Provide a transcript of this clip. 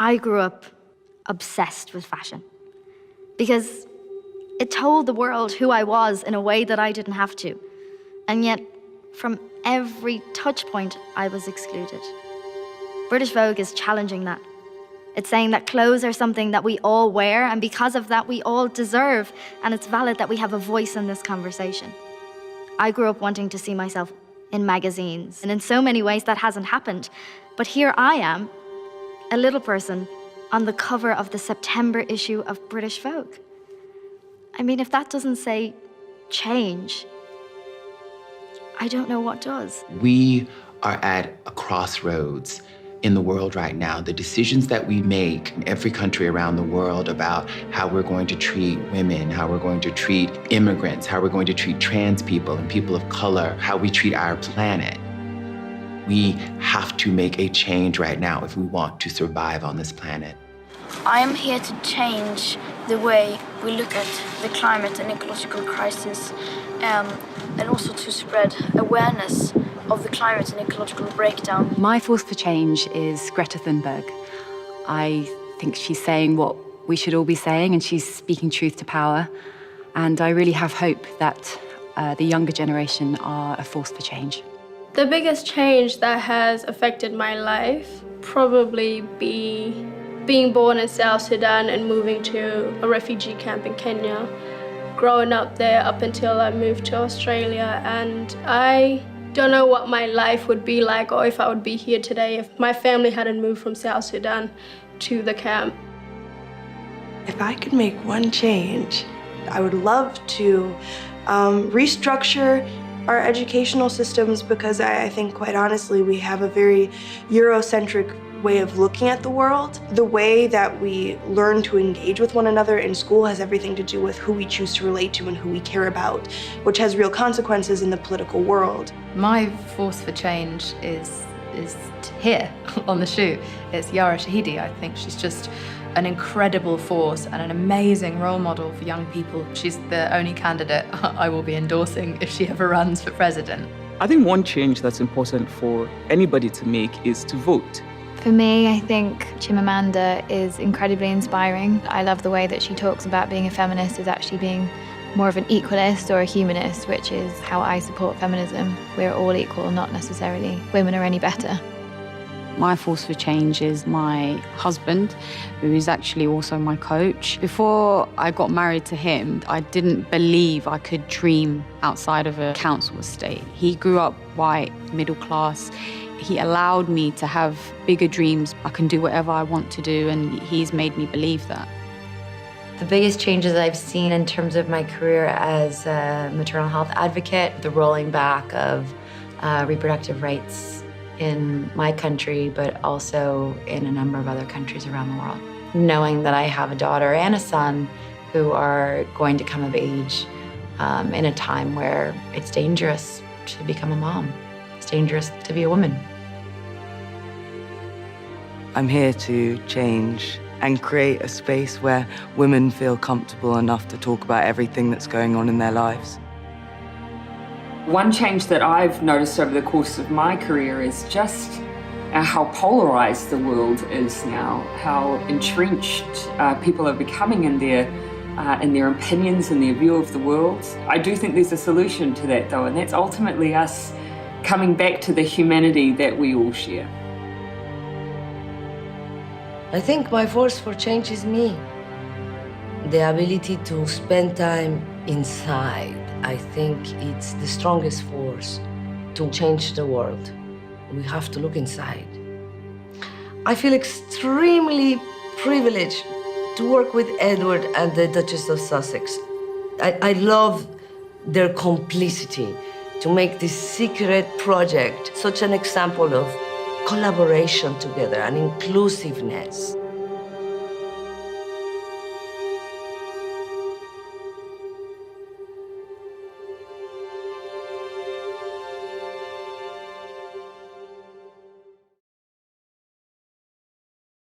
I grew up obsessed with fashion because it told the world who I was in a way that I didn't have to. And yet, from every touch point, I was excluded. British Vogue is challenging that. It's saying that clothes are something that we all wear, and because of that, we all deserve, and it's valid that we have a voice in this conversation. I grew up wanting to see myself in magazines, and in so many ways that hasn't happened. But here I am, a little person, on the cover of the September issue of British Vogue. I mean, if that doesn't say change, I don't know what does. We are at a crossroads in the world right now. The decisions that we make in every country around the world about how we're going to treat women, how we're going to treat immigrants, how we're going to treat trans people and people of color, how we treat our planet. We have to make a change right now if we want to survive on this planet. I am here to change the way we look at the climate and ecological crisis, and also to spread awareness of the climate and ecological breakdown. My force for change is Greta Thunberg. I think she's saying what we should all be saying, and she's speaking truth to power. And I really have hope that the younger generation are a force for change. The biggest change that has affected my life probably be being born in South Sudan and moving to a refugee camp in Kenya. Growing up there up until I moved to Australia, and I don't know what my life would be like or if I would be here today if my family hadn't moved from South Sudan to the camp. If I could make one change, I would love to restructure our educational systems, because I think, quite honestly, we have a very Eurocentric way of looking at the world. The way that we learn to engage with one another in school has everything to do with who we choose to relate to and who we care about, which has real consequences in the political world. My force for change is here on the shoot. It's Yara Shahidi. I think she's just an incredible force and an amazing role model for young people. She's the only candidate I will be endorsing if she ever runs for president. I think one change that's important for anybody to make is to vote. For me, I think Chimamanda is incredibly inspiring. I love the way that she talks about being a feminist as actually being more of an equalist or a humanist, which is how I support feminism. We're all equal, not necessarily women are any better. My force for change is my husband, who is actually also my coach. Before I got married to him, I didn't believe I could dream outside of a council estate. He grew up white, middle class. He allowed me to have bigger dreams. I can do whatever I want to do, and he's made me believe that. The biggest changes I've seen in terms of my career as a maternal health advocate, the rolling back of reproductive rights in my country, but also in a number of other countries around the world. Knowing that I have a daughter and a son who are going to come of age in a time where it's dangerous to become a mom. It's dangerous to be a woman. I'm here to change and create a space where women feel comfortable enough to talk about everything that's going on in their lives. One change that I've noticed over the course of my career is just how polarized the world is now, how entrenched people are becoming in their opinions and their view of the world. I do think there's a solution to that, though, and that's ultimately us coming back to the humanity that we all share. I think my force for change is me. The ability to spend time inside. I think it's the strongest force to change the world. We have to look inside. I feel extremely privileged to work with Edward and the Duchess of Sussex. I love their complicity to make this secret project such an example of collaboration together and inclusiveness.